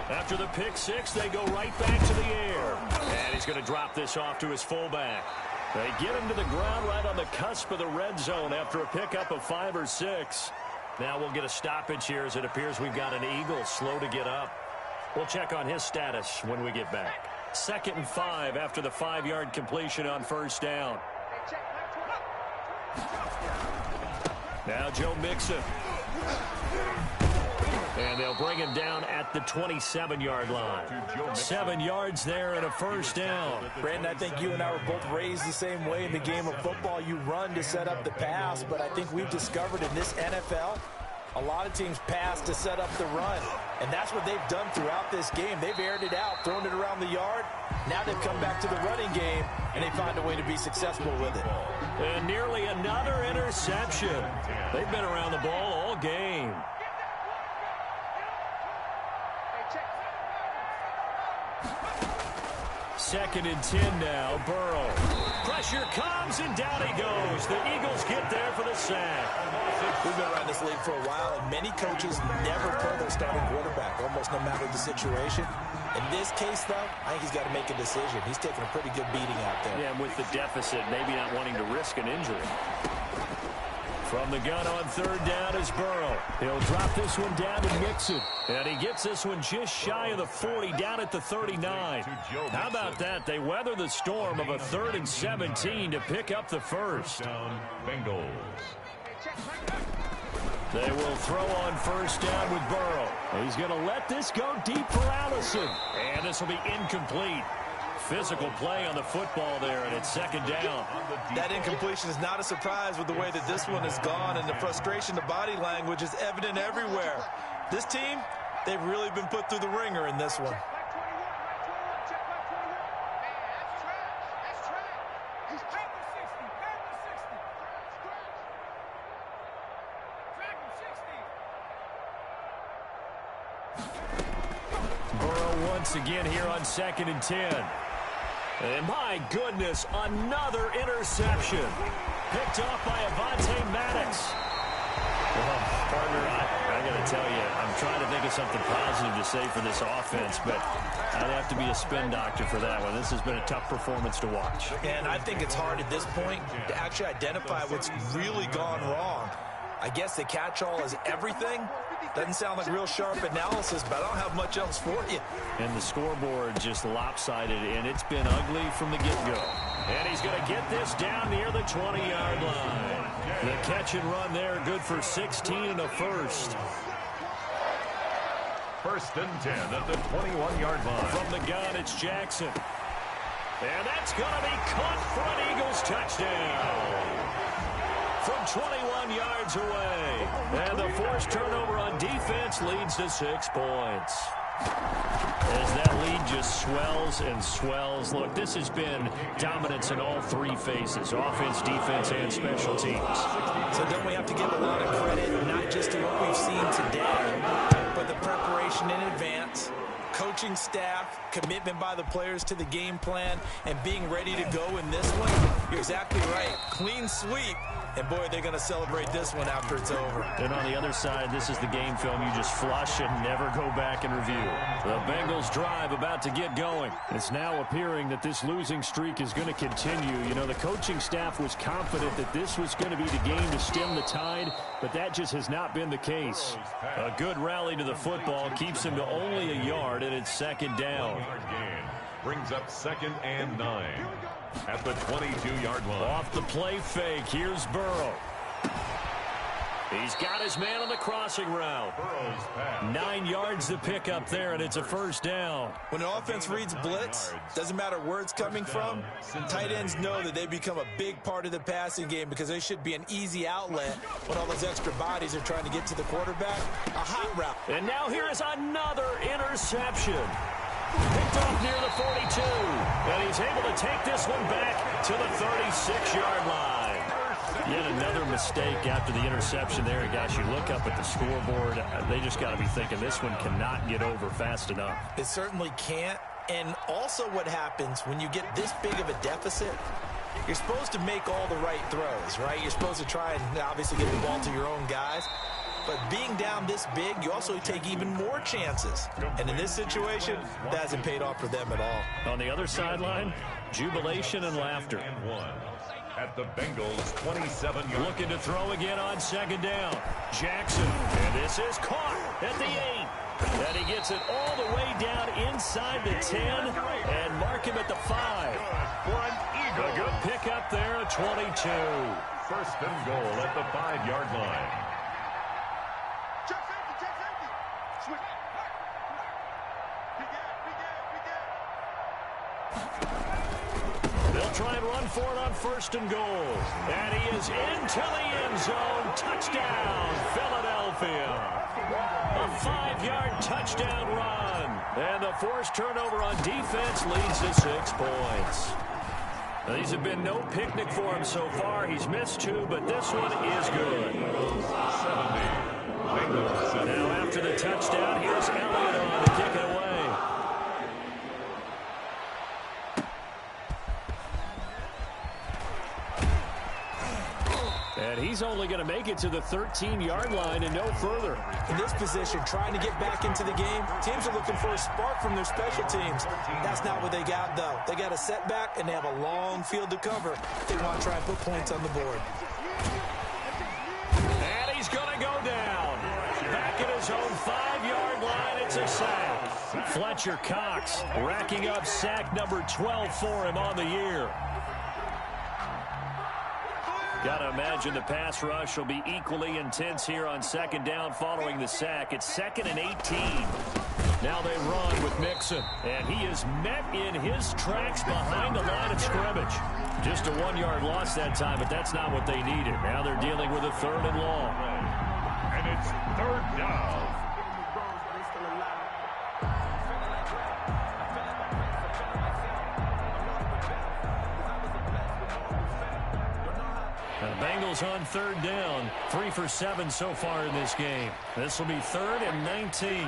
After the pick-6, they go right back to the air. And he's going to drop this off to his fullback. They get him to the ground right on the cusp of the red zone after a pickup of 5 or 6. Now we'll get a stoppage here as it appears we've got an Eagle slow to get up. We'll check on his status when we get back. 2nd and 5 after the 5-yard completion on first down. Now Joe Mixon. And they'll bring him down at the 27-yard line. 7 yards there and a first down. Brandon, I think you and I were both raised the same way in the game of football. You run to set up the pass, but I think we've discovered in this NFL, a lot of teams pass to set up the run. And that's what they've done throughout this game. They've aired it out, thrown it around the yard. Now they've come back to the running game, and they find a way to be successful with it. And nearly another interception. They've been around the ball all game. 2nd and 10 now. Burrow. Pressure comes, and down he goes. The Eagles get there for the sack. We've been around this league for a while, and many coaches never play their starting quarterback, almost no matter the situation. In this case, though, I think he's got to make a decision. He's taking a pretty good beating out there. Yeah, and with the deficit, maybe not wanting to risk an injury. From the gun on 3rd down is Burrow. He'll drop this one down to Mixon. And he gets this one just shy of the 40, down at the 39. How about that? They weather the storm of a 3rd and 17 to pick up the first. Down, Bengals. They will throw on first down with Burrow. He's going to let this go deep for Allison. And this will be incomplete. Physical play on the football there, and it's 2nd down. That incompletion is not a surprise with the way that this one has gone, and the frustration, the body language is evident everywhere. This team, they've really been put through the ringer in this one. Burrow once again here on 2nd and 10. And my goodness, another interception. Picked off by Avonte Maddox. Well, partner, I got to tell you, I'm trying to think of something positive to say for this offense, but I'd have to be a spin doctor for that one. This has been a tough performance to watch. And I think it's hard at this point to actually identify what's really gone wrong. I guess the catch-all is everything. Doesn't sound like real sharp analysis, but I don't have much else for you. And the scoreboard just lopsided, and it's been ugly from the get-go. And he's going to get this down near the 20-yard line. The catch and run there, good for 16 and a first. 1st and 10 at the 21-yard line. From the gun, it's Jackson. And that's going to be caught for an Eagles touchdown. From 21 yards away. And the forced turnover on defense leads to 6 points. As that lead just swells and swells. Look, this has been dominance in all 3 phases, offense, defense, and special teams. So don't we have to give a lot of credit, not just to what we've seen today, but the preparation in advance, coaching staff, commitment by the players to the game plan, and being ready to go in this one? You're exactly right. Clean sweep. And, boy, they're going to celebrate this one after it's over. And on the other side, this is the game film you just flush and never go back and review. The Bengals drive about to get going. It's now appearing that this losing streak is going to continue. You know, the coaching staff was confident that this was going to be the game to stem the tide, but that just has not been the case. A good rally to the football keeps him to only a yard, and it's second down. Brings up 2nd and 9 at the 22-yard line. Off the play fake, here's Burrow. He's got his man on the crossing route. 9 yards to pick up there, and it's a first down. When an offense reads blitz, doesn't matter where it's coming from, tight ends know that they become a big part of the passing game because they should be an easy outlet when all those extra bodies are trying to get to the quarterback. A hot route. And now here is another interception. Picked off near the 42. And he's able to take this one back to the 36-yard line. Yet another mistake after the interception there. And guys, you look up at the scoreboard, they just got to be thinking this one cannot get over fast enough. It certainly can't. And also what happens when you get this big of a deficit, you're supposed to make all the right throws, right? You're supposed to try and obviously get the ball to your own guys. But being down this big, you also take even more chances. And in this situation, that hasn't paid off for them at all. On the other sideline, jubilation and laughter. At the Bengals 27-yard. Looking to throw again on second down. Jackson, and this is caught at the 8. And he gets it all the way down inside the 10 and mark him at the 5. A good pick up there at 22. 1st and goal at the 5-yard line. They'll try and run for it on 1st and goal. And he is into the end zone. Touchdown, Philadelphia. A 5-yard touchdown run. And the forced turnover on defense leads to 6 points. Now, these have been no picnic for him so far. He's missed 2, but this one is good. 70. Bengals 70. Now after the touchdown, here's Elliott on to kick it away. And he's only going to make it to the 13-yard line and no further. In this position, trying to get back into the game, teams are looking for a spark from their special teams. That's not what they got, though. They got a setback, and they have a long field to cover. They want to try and put points on the board. And he's going to go down. Back at his own 5-yard line, it's a sack. Fletcher Cox racking up sack number 12 for him on the year. Got to imagine the pass rush will be equally intense here on second down following the sack. It's 2nd and 18. Now they run with Mixon, and he is met in his tracks behind the line of scrimmage. Just a 1-yard loss that time, but that's not what they needed. Now they're dealing with a 3rd and long. And it's 3rd down. The Bengals on 3rd down. 3 for 7 so far in this game. This will be 3rd and 19.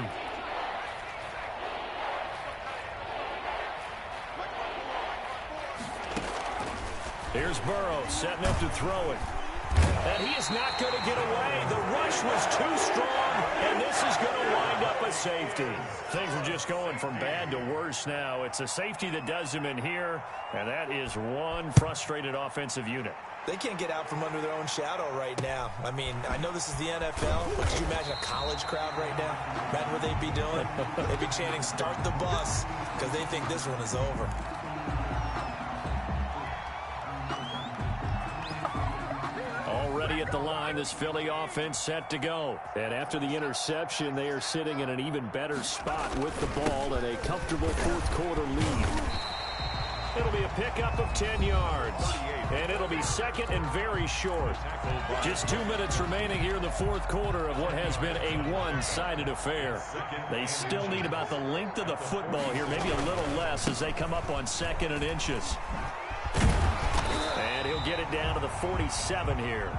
Here's Burrow setting up to throw it. And he is not going to get away. The rush was too strong, and this is going to wind up a safety. Things are just going from bad to worse now. It's a safety that does him in here, and that is one frustrated offensive unit. They can't get out from under their own shadow right now. I mean, I know this is the NFL, but could you imagine a college crowd right now? Imagine what they'd be doing. They'd be chanting, "Start the bus," because they think this one is over. Already at the line, this Philly offense set to go. And after the interception, they are sitting in an even better spot with the ball and a comfortable 4th quarter lead. It'll be a pickup of 10 yards. And it'll be 2nd and very short. Just 2 minutes remaining here in the 4th quarter of what has been a one-sided affair. They still need about the length of the football here, maybe a little less as they come up on 2nd and inches. And he'll get it down to the 47 here.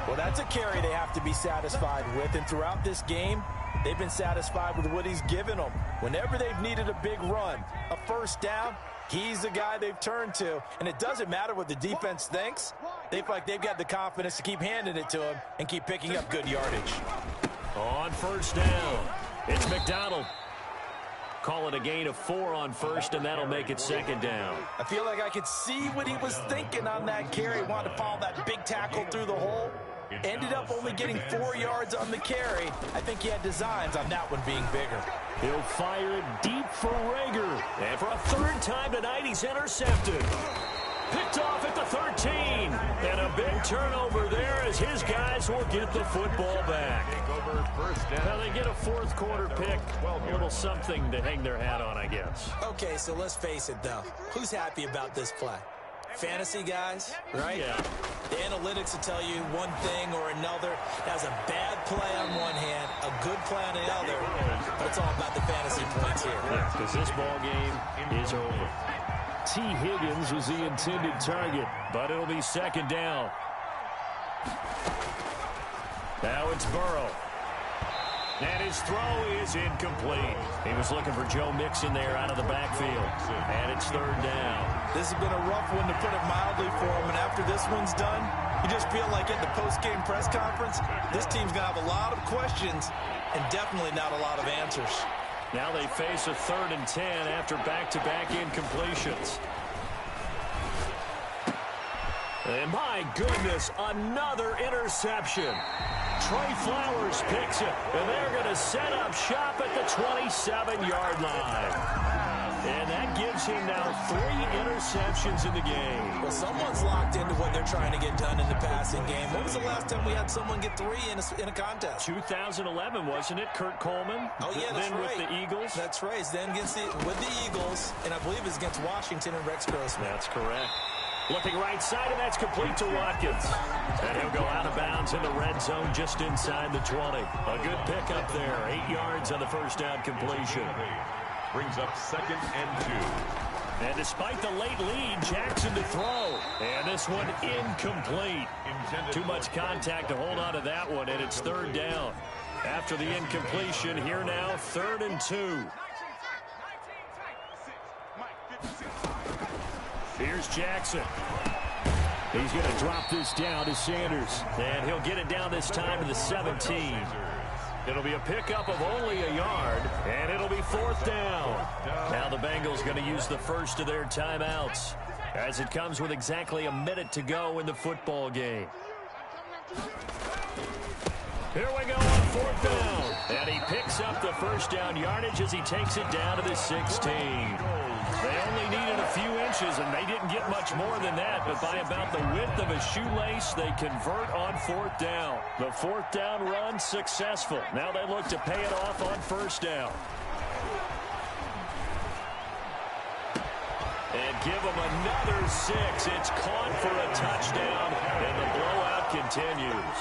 Well, that's a carry they have to be satisfied with. And throughout this game, they've been satisfied with what he's given them. Whenever they've needed a big run, a first down, He's the guy they've turned to, and it doesn't matter what the defense thinks. They feel like they've got the confidence to keep handing it to him and keep picking up good yardage. On first down, it's McDonald. Call it a gain of 4 on first, and that'll make it second down. I feel like I could see what he was thinking on that carry. Wanted to follow that big tackle through the hole. Ended up only getting 4 yards on the carry. I think he had designs on that one being bigger. He'll fire it deep for Rager. And for a third time tonight, he's intercepted. Picked off at the 13. And a big turnover there as his guys will get the football back. Now they get a fourth quarter pick. A little something to hang their hat on, I guess. Okay, so let's face it, though. Who's happy about this play? Fantasy guys, right? Yeah. The analytics will tell you one thing or another. That's a bad play on one hand, a good play on the other. But it's all about the fantasy points here. Yeah, because this ball game is over. T. Higgins was the intended target, but it'll be second down. Now it's Burrow. And his throw is incomplete. He was looking for Joe Mixon there out of the backfield. And it's third down. This has been a rough one, to put it mildly, for him. And after this one's done, you just feel like at the post-game press conference, this team's going to have a lot of questions and definitely not a lot of answers. Now they face a 3rd and 10 after back-to-back incompletions. And my goodness, another interception. Trey Flowers picks it, and they're going to set up shop at the 27-yard line. And that gives him now 3 interceptions in the game. Well, someone's locked into what they're trying to get done in the passing game. When was the last time we had someone get 3 in a contest? 2011, wasn't it? Kurt Coleman? Oh, yeah, that's then right. with the Eagles? That's right. Then with the Eagles, and I believe it's against Washington and Rex Grossman. That's correct. Looking right side, and that's complete to Watkins. And he'll go out of bounds in the red zone just inside the 20. A good pickup there. 8 yards on the first down completion. Brings up 2nd and 2. And despite the late lead, Jackson to throw. And this one incomplete. Too much contact to hold on to that one, and it's 3rd down. After the incompletion, here now, 3rd and 2. Here's Jackson. He's going to drop this down to Sanders. And he'll get it down this time to the 17. It'll be a pickup of only a yard, and it'll be 4th down. Now the Bengals going to use the first of their timeouts as it comes with exactly a minute to go in the football game. Here we go on 4th down. And he picks up the first down yardage as he takes it down to the 16. They only needed a few inches, and they didn't get much more than that. But by about the width of a shoelace, they convert on 4th down. The 4th down run successful. Now they look to pay it off on 1st down. And give them another 6. It's caught for a touchdown, and the blowout continues.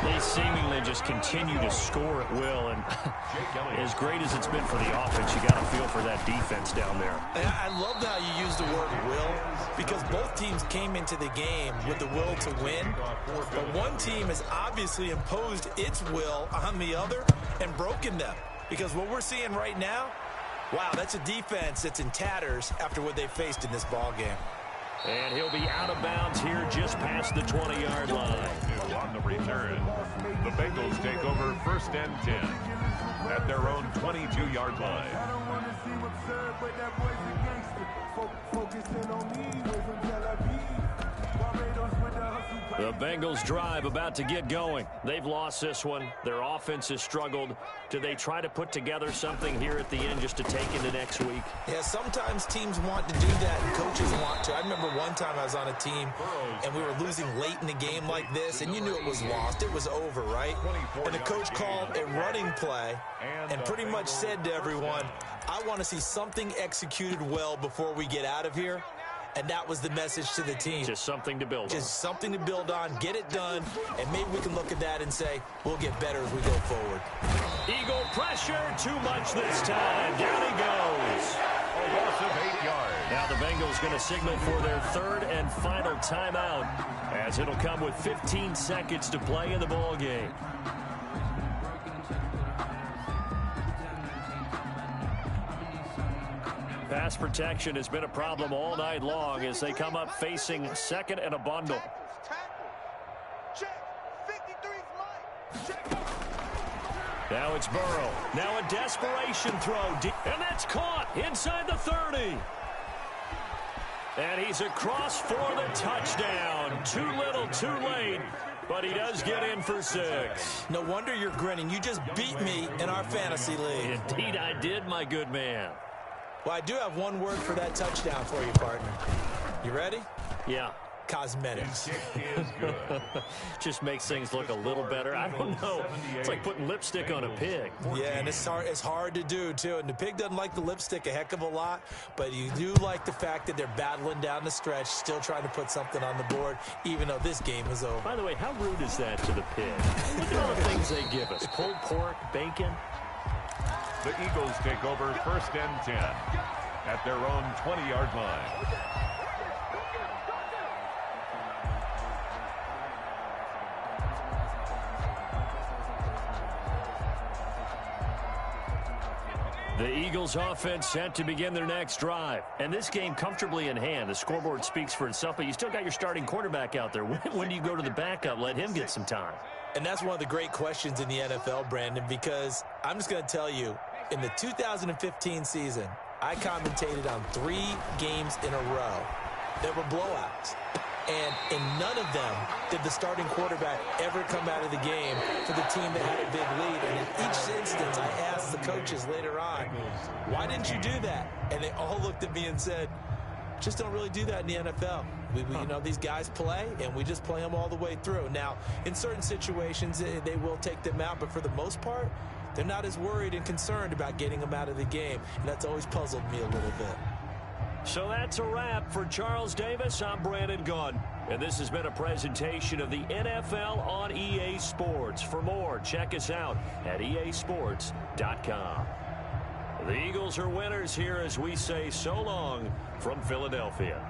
They seemingly just continue to score at will, and as great as it's been for the offense, you got to feel for that defense down there. And I love how you use the word will, because both teams came into the game with the will to win, but one team has obviously imposed its will on the other and broken them, because what we're seeing right now, wow, that's a defense that's in tatters after what they faced in this ball game. And he'll be out of bounds here just past the 20-yard line. On the return, the Bengals take over 1st and 10 at their own 22-yard line. The Bengals drive about to get going. They've lost this one. Their offense has struggled. Do they try to put together something here at the end just to take into next week? Yeah, sometimes teams want to do that, and coaches want to. I remember one time I was on a team, and we were losing late in the game like this, and you knew it was lost. It was over, right? And the coach called a running play and pretty much said to everyone, I want to see something executed well before we get out of here. And that was the message to the team. Just something to build on. Just something to build on, get it done, and maybe we can look at that and say, we'll get better as we go forward. Eagle pressure, too much this time. Down he goes. A loss of 8 yards. Now the Bengals going to signal for their 3rd and final timeout, as it'll come with 15 seconds to play in the ball game. Pass protection has been a problem all night long as they come up facing second and a bundle. Now it's Burrow. Now a desperation throw. And that's caught inside the 30. And he's across for the touchdown. Too little, too late. But he does get in for 6. No wonder you're grinning. You just beat me in our fantasy league. Indeed I did, my good man. Well, I do have one word for that touchdown for you, partner. You ready? Yeah. Cosmetics. Just makes things look a little better. I don't know. It's like putting lipstick on a pig. Yeah, and it's hard to do, too. And the pig doesn't like the lipstick a heck of a lot, but you do like the fact that they're battling down the stretch, still trying to put something on the board, even though this game is over. By the way, how rude is that to the pig? Look at all the things they give us. Pulled pork, bacon. The Eagles take over 1st and 10 at their own 20-yard line. The Eagles offense set to begin their next drive. And this game comfortably in hand. The scoreboard speaks for itself, but you still got your starting quarterback out there. When do you go to the backup? Let him get some time. And that's one of the great questions in the NFL, Brandon, because I'm just going to tell you, in the 2015 season, I commentated on 3 games in a row that were blowouts. And in none of them did the starting quarterback ever come out of the game for the team that had a big lead. And in each instance, I asked the coaches later on, why didn't you do that? And they all looked at me and said, just don't really do that in the NFL. You know, these guys play, and we just play them all the way through. Now, in certain situations, they will take them out, but for the most part, they're not as worried and concerned about getting them out of the game. And that's always puzzled me a little bit. So that's a wrap for Charles Davis. I'm Brandon Gaudin. And this has been a presentation of the NFL on EA Sports. For more, check us out at easports.com. The Eagles are winners here as we say so long from Philadelphia.